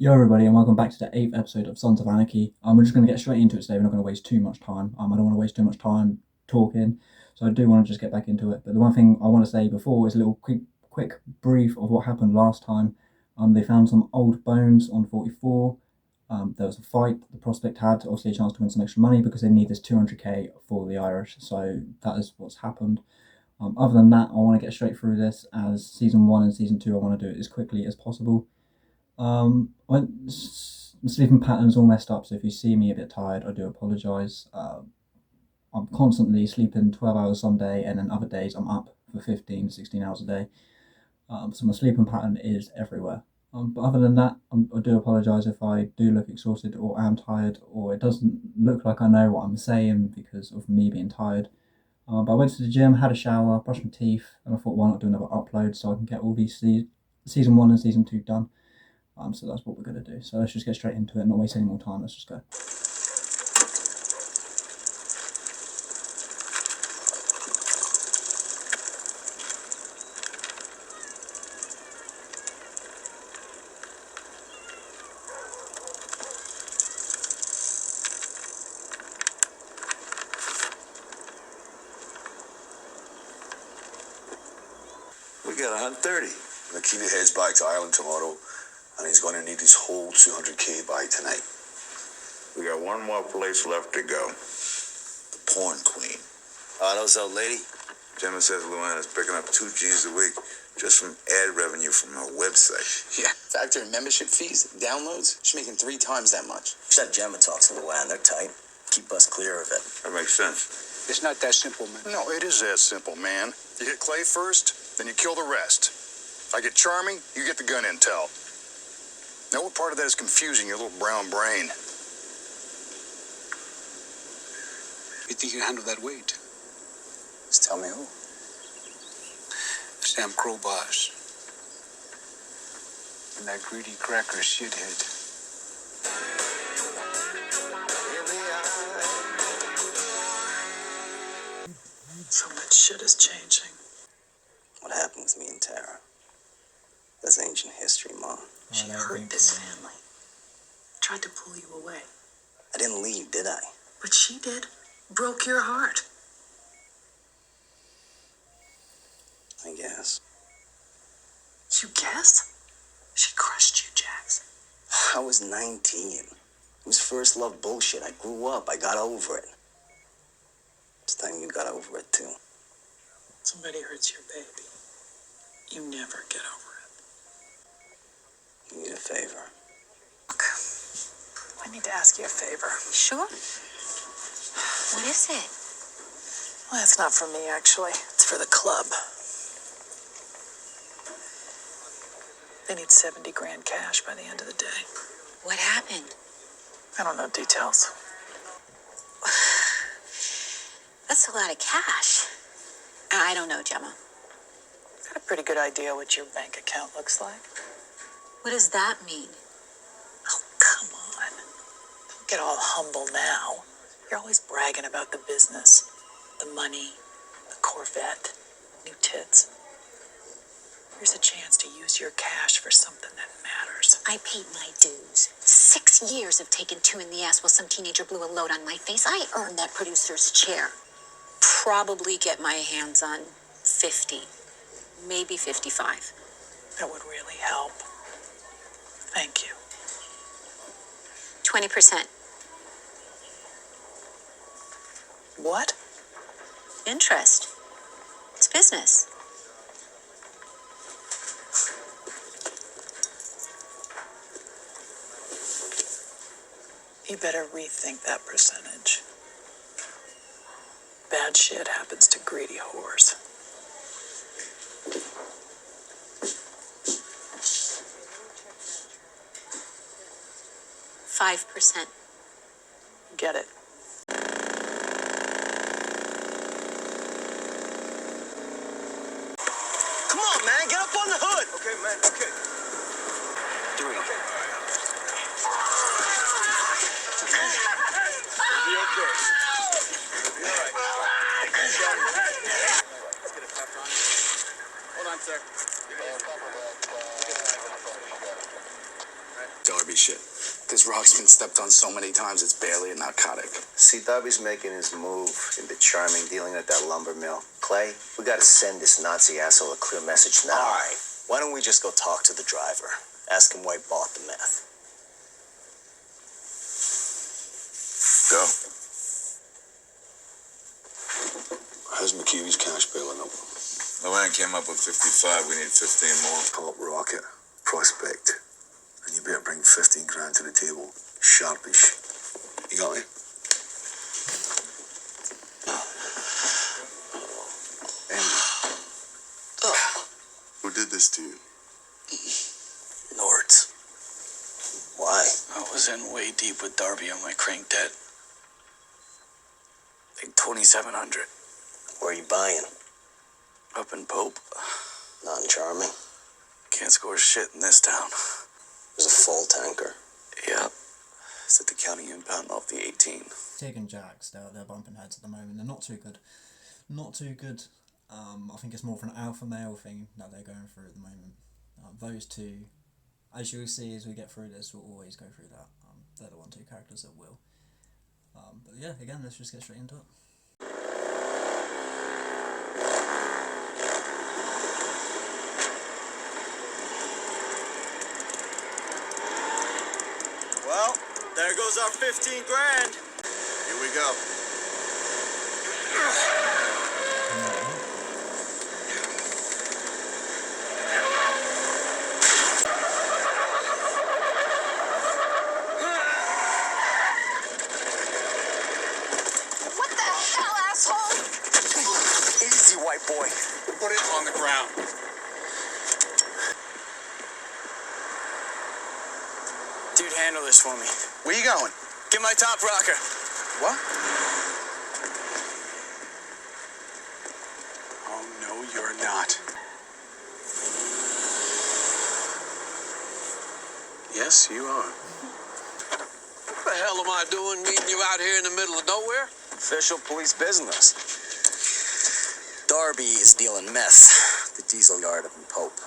Yo everybody and welcome back to the 8th episode of Sons of Anarchy. We're just going to get straight into it today. We're not going to waste too much time. I don't want to waste too much time talking, so I do want to just get back into it. But the one thing I want to say before is a little quick brief of what happened last time. They found some old bones on 44. There was a fight. The prospect had obviously a chance to win some extra money because they need this 200k for the Irish. So that is what's happened. Other than that, I want to get straight through this as season 1 and season 2. I want to do it as quickly as possible. My sleeping pattern's all messed up, so if you see me a bit tired, I do apologise. I'm constantly sleeping 12 hours some day, and then other days I'm up for 15, 16 hours a day. So my sleeping pattern is everywhere. But other than that, I do apologise if I do look exhausted or am tired, or it doesn't look like I know what I'm saying because of me being tired. But I went to the gym, had a shower, brushed my teeth, and I thought, why not do another upload so I can get all these season 1 and season 2 done. So that's what we're going to do. So let's just get straight into it, not waste any more time. Let's just go. We got 130. McKeely heads back to Ireland tomorrow, and he's going to need his whole 200k by tonight. We got one more place left to go. The porn queen. Otto's old lady? Gemma says Luana's picking up 2 G's a week just from ad revenue from her website. Yeah, factor in membership fees, downloads, she's making 3 times that much. Said Gemma talks to Luana, they're tight. Keep us clear of it. That makes sense. It's not that simple, man. No, it is that simple, man. You hit Clay first, then you kill the rest. If I get Charming, you get the gun intel. Now, what part of that is confusing your little brown brain? You think you handle that weight? Just tell me who. SAMCRO boss. And that greedy cracker shithead. So much shit is changing. What happened with me and Tara? That's ancient history, Mom. She hurt this family. Tried to pull you away. I didn't leave, did I? But she did. Broke your heart. I guess. You guess? She crushed you, Jax. I was 19. It was first love bullshit. I grew up. I got over it. It's time you got over it, too. Somebody hurts your baby. You never get over it. You need a favor. Look, I need to ask you a favor. Sure. What is it? Well, it's not for me, actually. It's for the club. They need 70 grand cash by the end of the day. What happened? I don't know details. That's a lot of cash. I don't know, Gemma. Got a pretty good idea what your bank account looks like. What does that mean? Oh, come on. Don't get all humble now. You're always bragging about the business, the money, the Corvette, new tits. Here's a chance to use your cash for something that matters. I paid my dues. 6 years of taking 2 in the ass while some teenager blew a load on my face. I earned that producer's chair. Probably get my hands on 50, maybe 55. That would really help. Thank you. 20%. What? Interest. It's business. You better rethink that percentage. Bad shit happens to greedy whores. %5. Get it? Come on, man. Get up on the hood. Okay, man, okay. 3. It'll be okay. It'll be all right. Let's get a pepper on it. Hold on, sir. Darby Darby shit. This rock's been stepped on so many times, it's barely a narcotic. See, Darby's making his move into Charming, dealing at that lumber mill. Clay, we gotta send this Nazi asshole a clear message now. All right. Why don't we just go talk to the driver? Ask him why he bought the meth. Go. How's McKeevy's cash bailing up? Luann came up with 55. We need 15 more. Pop rocket, prospect. And you better bring 15 grand to the table. Sharpish. You got me? Who did this to you? Nort. Why? I was in way deep with Darby on my crank debt. Like 2,700. Where are you buying? Up in Pope. Not in Charming. Can't score shit in this town. There's a full tanker. Yep. It's at the county impound off the 18. Tig and Jax, they're bumping heads at the moment. They're not too good. Not too good. I think it's more of an alpha male thing that they're going through at the moment. Those two, as you'll see as we get through this, we'll always go through that. They're the two characters that will. But yeah, again, let's just get straight into it. Well, there goes our 15 grand. Here we go. What the hell, asshole? Easy, white boy. Put it on the ground. Dude, handle this for me. Where you going? Get my top rocker. What? Oh, no, you're not. Yes, you are. What the hell am I doing meeting you out here in the middle of nowhere? Official police business. Darby is dealing meth. The diesel yard up in Pope.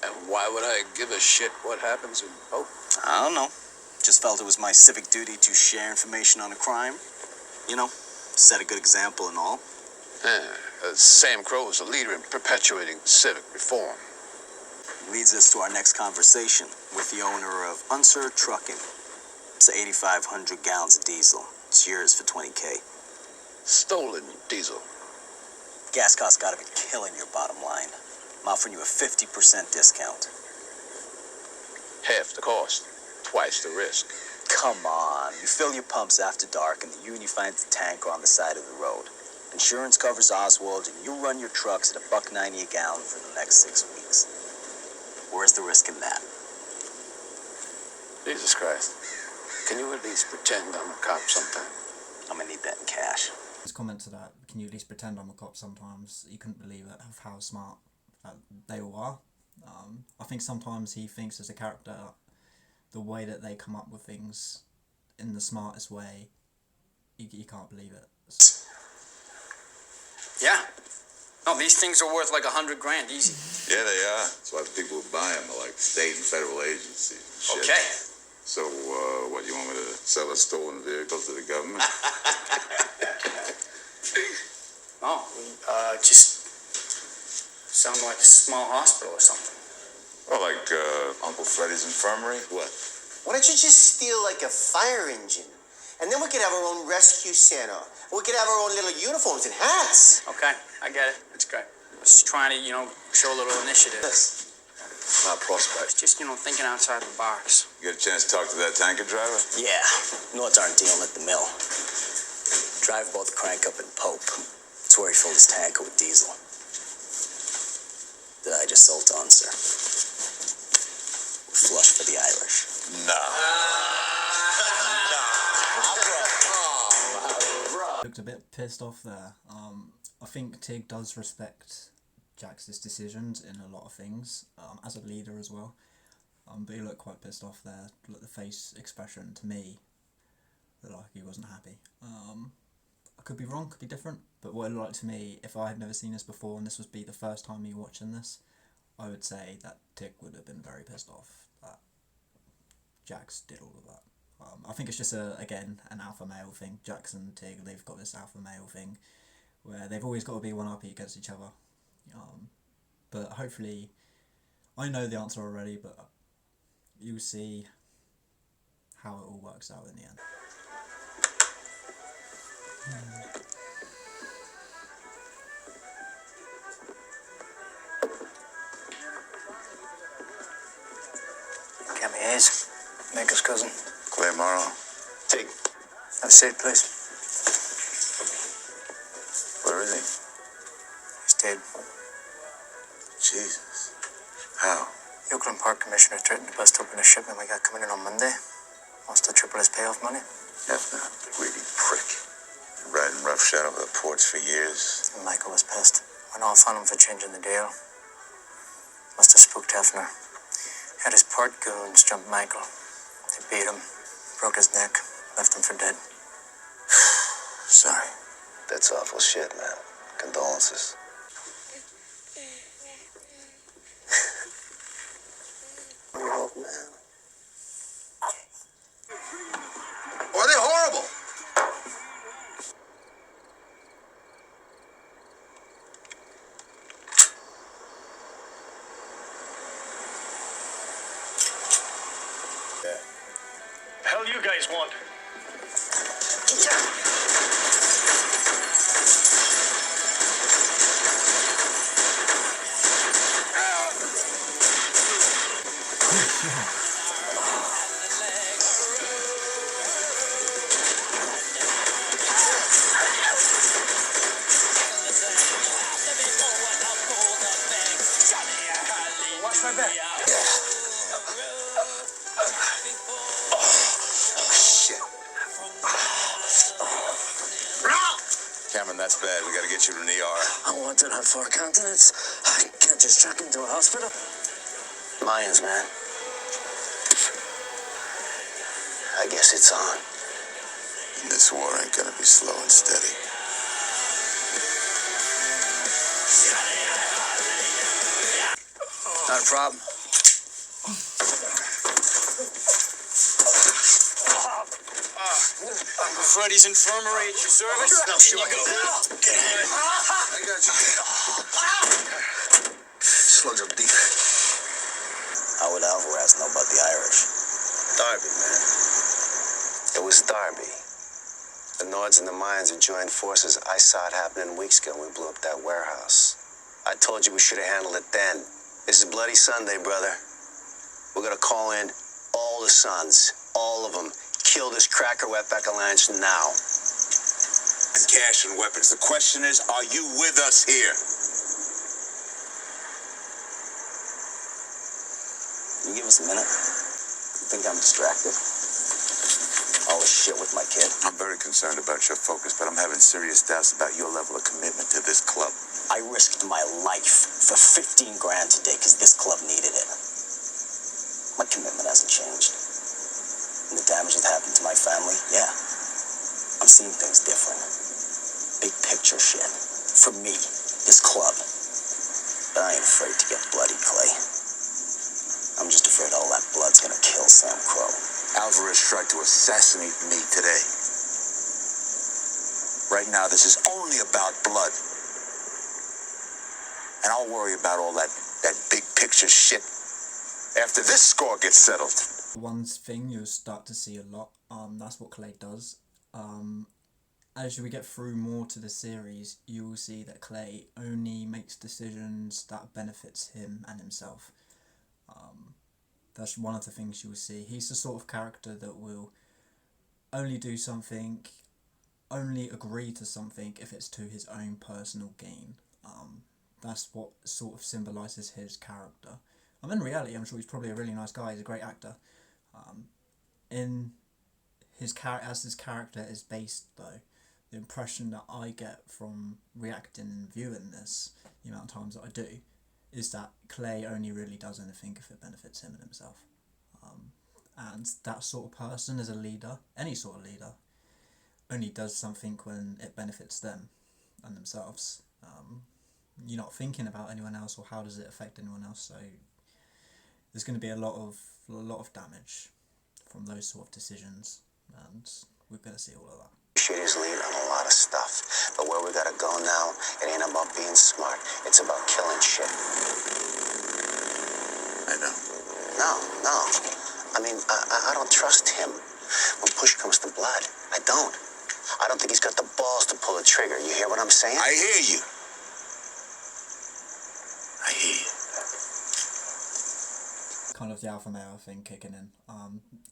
And why would I give a shit what happens in Pope? I don't know. Just felt it was my civic duty to share information on a crime. You know, set a good example and all. SAMCRO is a leader in perpetuating civic reform. Leads us to our next conversation with the owner of Unser Trucking. It's 8,500 gallons of diesel. It's yours for 20K. Stolen diesel. Gas costs gotta be killing your bottom line. I'm offering you a 50% discount. Half the cost, twice the risk. Come on. You fill your pumps after dark and the uni finds the tanker on the side of the road. Insurance covers Oswald and you run your trucks at $1.90 a gallon for the next 6 weeks. Where's the risk in that? Jesus Christ. Can you at least pretend I'm a cop sometime? I'm gonna need that in cash. His comment to that, can you at least pretend I'm a cop sometimes? You couldn't believe it, of how smart they all are. I think sometimes he thinks as a character, the way that they come up with things in the smartest way, you can't believe it. Yeah. No, these things are worth like 100 grand easy. Yeah, they are. That's why the people who buy them are like state and federal agencies and shit. Okay. So, what, you want me to sell a stolen vehicle to the government? Oh, just sound like a small hospital or something. Or like, Uncle Freddy's infirmary? What? Why don't you just steal like a fire engine? And then we could have our own rescue center. We could have our own little uniforms and hats. Okay, I get it. It's great. Just trying to, show a little initiative. My prospect. Just, thinking outside the box. You get a chance to talk to that tanker driver? Yeah, Nords aren't dealing at the mill. Drive both crank up in Pope. That's where he filled his tanker with diesel. That I just sold to Unser. We're flush for the Irish. Nah. Looked a bit pissed off there. I think Tig does respect Jax's decisions in a lot of things, as a leader as well. But he looked quite pissed off there. Look, the face expression to me looked like he wasn't happy. I could be wrong, could be different, but what it looked like to me, if I had never seen this before and this would be the first time me watching this, I would say that Tig would have been very pissed off that Jax did all of that. I think it's just again an alpha male thing. Jax and Tig, they've got this alpha male thing where they've always got to be one up against each other. But hopefully, I know the answer already, but you'll see how it all works out in the end. Cammy Hayes, Michael's cousin. Clay Morrow. Take. Have a seat, please. Where is he? He's dead. Jesus. How? The Oakland Park Commissioner threatened to bust open a shipment we got coming in on Monday. Wants to triple his payoff money. Hefner, greedy prick. Riding roughshod over the ports for years. And Michael was pissed. Went off on him for changing the deal. Must have spooked Hefner. Had his port goons jump Michael. They beat him, broke his neck, left him for dead. Sorry. That's awful shit, man. Condolences. Oh, man. Why are they horrible? The hell you guys want? Watch my back. Cameron, that's bad. We gotta get you to an ER. I wanted on 4 continents. I can't just truck into a hospital. Mayans, man. I guess it's on. And this war ain't gonna be slow and steady. Not a problem. Freddy's Infirmary at your service. No, sure. I got you. Slugs up deep. How would Alvarez know about the Irish? Darby, man. It was Darby. The Nords and the Mayans had joined forces. I saw it happening weeks ago when we blew up that warehouse. I told you we should have handled it then. This is Bloody Sunday, brother. We're gonna call in all the Sons. All of them. Kill this cracker wet avalanche now. Cash and weapons. The question is, are you with us here? Can you give us a minute? You think I'm distracted? All this shit with my kid. I'm very concerned about your focus, but I'm having serious doubts about your level of commitment to this club. I risked my life for 15 grand today because this club needed it. My commitment hasn't changed. And the damage that happened to my family, yeah. I'm seeing things different. Big picture shit. For me, this club. But I ain't afraid to get bloody, Clay. I'm just afraid all that blood's gonna kill SAMCRO. Alvarez tried to assassinate me today. Right now, this is only about blood. And I'll worry about all that big picture shit after this score gets settled. One thing you'll start to see a lot, that's what Clay does. As we get through more to the series, you will see that Clay only makes decisions that benefits him and himself. That's one of the things you will see. He's the sort of character that will only do something, only agree to something if it's to his own personal gain. That's what sort of symbolises his character. In reality, I'm sure he's probably a really nice guy. He's a great actor. In his as his character is based, though, the impression that I get from reacting and viewing this, the amount of times that I do, is that Clay only really does anything if it benefits him and himself. And that sort of person is a leader, any sort of leader, only does something when it benefits them and themselves. You're not thinking about anyone else or how does it affect anyone else, so there's going to be a lot of damage from those sort of decisions, and we're going to see all of that. Appreciate his lead on a lot of stuff, but where we gotta go now, it ain't about being smart. It's about killing shit. I know. No. I mean, I don't trust him. When push comes to blood, I don't. I don't think he's got the balls to pull the trigger. You hear what I'm saying? I hear you. I hear you. Kind of the alpha male thing kicking in.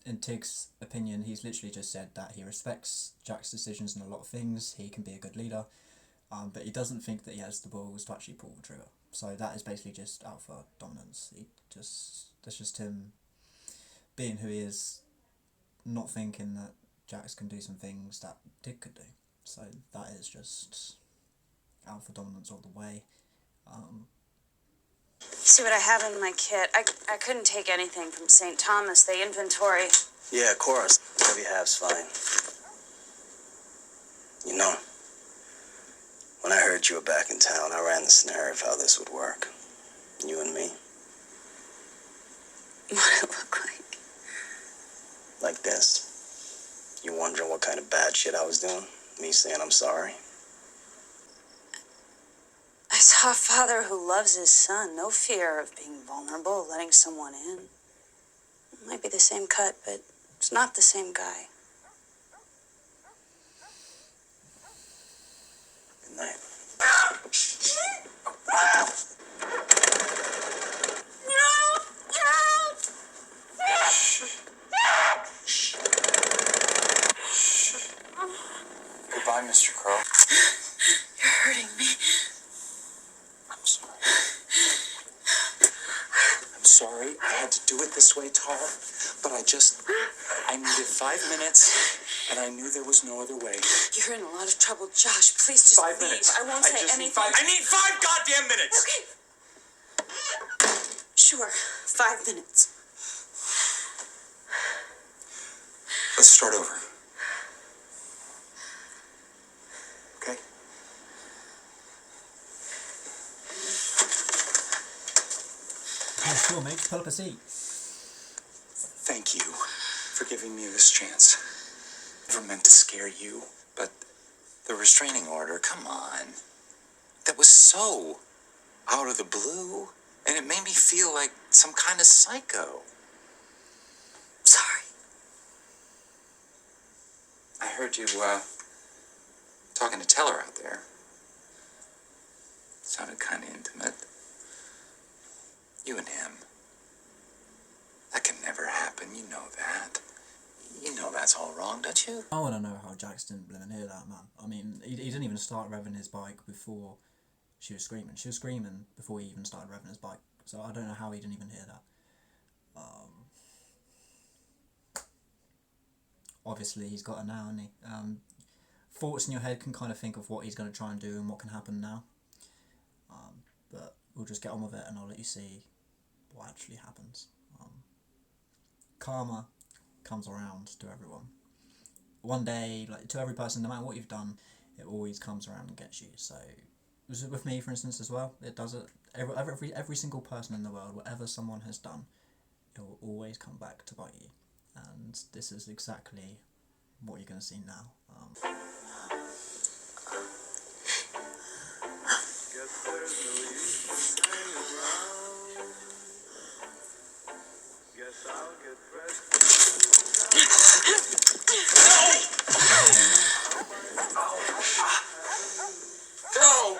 In Tig's opinion, he's literally just said that he respects Jack's decisions in a lot of things. He can be a good leader, but he doesn't think that he has the balls to actually pull the trigger. So that is basically just alpha dominance. That's just him being who he is, not thinking that Jax can do some things that Tig could do. So that is just alpha dominance all the way. See what I have in my kit. I couldn't take anything from St. Thomas. They inventory. Yeah, of course. Whatever you have's fine. You know, when I heard you were back in town, I ran the scenario of how this would work. You and me. What'd it look like? Like this. You wondering what kind of bad shit I was doing? Me saying I'm sorry? I saw a father who loves his son. No fear of being vulnerable, letting someone in. It might be the same cut, but it's not the same guy. Good night. Goodbye, Mr. Crow. You're hurting me. I'm sorry. I'm sorry I had to do it this way, Tara, but I needed 5 minutes, and I knew there was no other way. You're in a lot of trouble, Josh. Please just 5 leave. minutes. I won't say anything. I need 5 goddamn minutes! Okay. Sure. 5 minutes. Let's start over. Okay? Yeah, sure, mate. Pull up a seat. Thank you for giving me this chance. Never meant to scare you, but the restraining order, come on. That was so out of the blue, and it made me feel like some kind of psycho. Sorry. I heard you, talking to Teller out there. Sounded kind of intimate. You and him. That can never happen, you know that. You know that's all wrong, don't you? I want to know how Jax didn't blimmin' hear that, man. I mean, he didn't even start revving his bike before she was screaming. She was screaming before he even started revving his bike. So I don't know how he didn't even hear that. Obviously, he's got her now, hasn't he? Thoughts in your head can kind of think of what he's going to try and do and what can happen now. But we'll just get on with it and I'll let you see what actually happens. Karma comes around to everyone. One day, like to every person, no matter what you've done, it always comes around and gets you. So, was it with me, for instance, as well? It does it. Every single person in the world, whatever someone has done, it will always come back to bite you. And this is exactly what you're going to see now. No!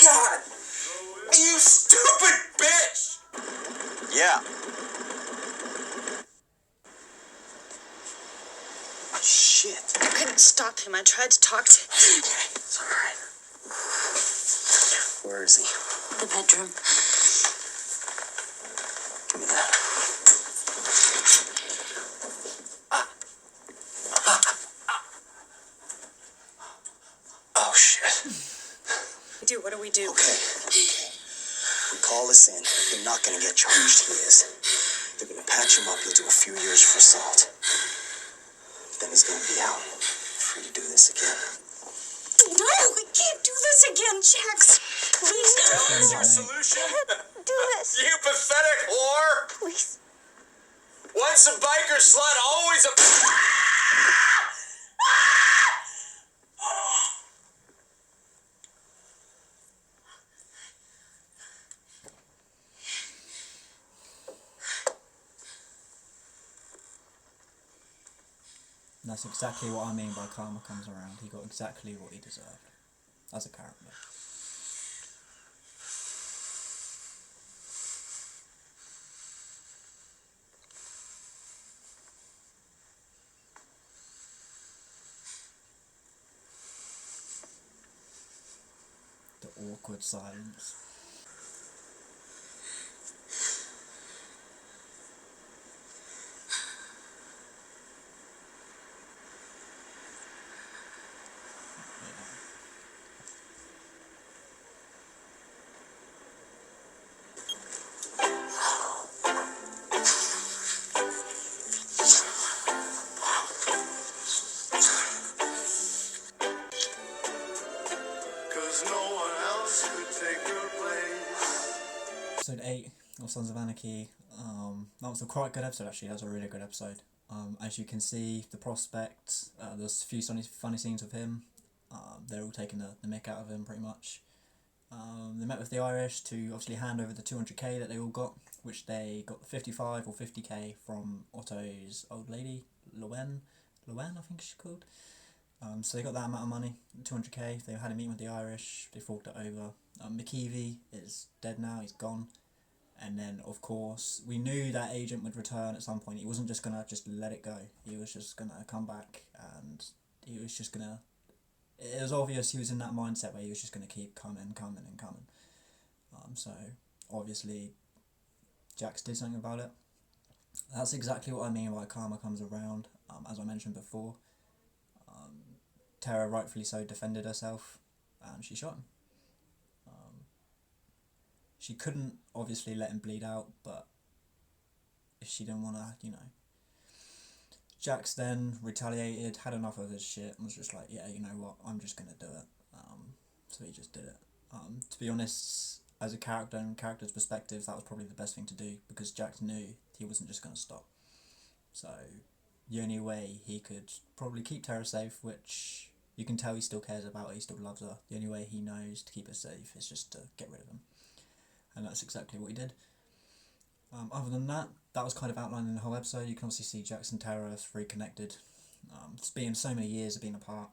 God! You stupid bitch! Yeah. Shit. I couldn't stop him. I tried to talk to him. It's all right. Where is he? The bedroom. Give me that. Oh, shit. What do we do? Okay. We call this in. You're not gonna get charged. He is. They're gonna patch him up. He'll do a few years for assault. Then he's gonna be out. Free to do this again. No, we can't do this again, Jax. Please That's your solution? do this. You pathetic whore! Please. Once a biker slut, always a... And that's exactly what I mean by karma comes around. He got exactly what he deserved as a character. The awkward silence. Episode 8 of Sons of Anarchy. That was a quite good episode actually. That was a really good episode. As you can see, the prospect, there's a few funny scenes of him. They're all taking the mick out of him pretty much. They met with the Irish to obviously hand over the 200k that they all got, which they got 55 or 50k from Otto's old lady, Lowen I think she's called. So they got that amount of money, 200k. They had a meeting with the Irish, they forked it over. McKeevy is dead now, he's gone. And then, of course, we knew that agent would return at some point. He wasn't just going to just let it go. He was just going to come back and he was just going to... It was obvious he was in that mindset where he was just going to keep coming. So, obviously, Jax did something about it. That's exactly what I mean by karma comes around. As I mentioned before, Tara rightfully so defended herself and she shot him. She couldn't obviously let him bleed out, but if she didn't want to, Jax then retaliated, had enough of his shit, and was just like, yeah, you know what, I'm just going to do it. So he just did it. To be honest, as a character and character's perspective, that was probably the best thing to do, because Jax knew he wasn't just going to stop. So the only way he could probably keep Tara safe, which you can tell he still cares about her, he still loves her, the only way he knows to keep her safe is just to get rid of him. And that's exactly what he did. Other than that, that was kind of outlined in the whole episode. You can obviously see Jax and Tara have reconnected. It's been so many years of being apart.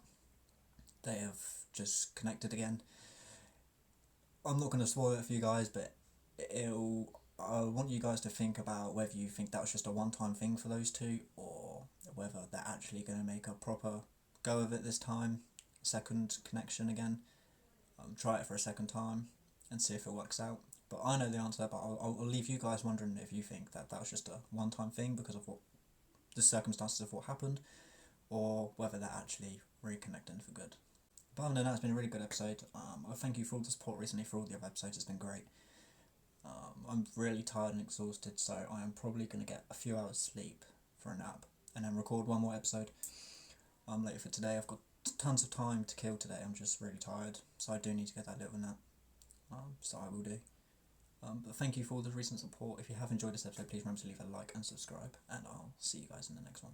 They have just connected again. I'm not going to spoil it for you guys, but I want you guys to think about whether you think that was just a one-time thing for those two, or whether they're actually going to make a proper go of it this time. Second connection again. Try it for a second time and see if it works out. But I know the answer, but I'll leave you guys wondering if you think that was just a one-time thing because of what the circumstances of what happened, or whether they're actually reconnecting for good. But other than that, it's been a really good episode. I thank you for all the support recently for all the other episodes. It's been great. I'm really tired and exhausted, so I am probably going to get a few hours sleep for a nap and then record one more episode later for today. I've got tons of time to kill today. I'm just really tired, so I do need to get that little nap. So I will do. But thank you for all the recent support. If you have enjoyed this episode, please remember to leave a like and subscribe, and I'll see you guys in the next one.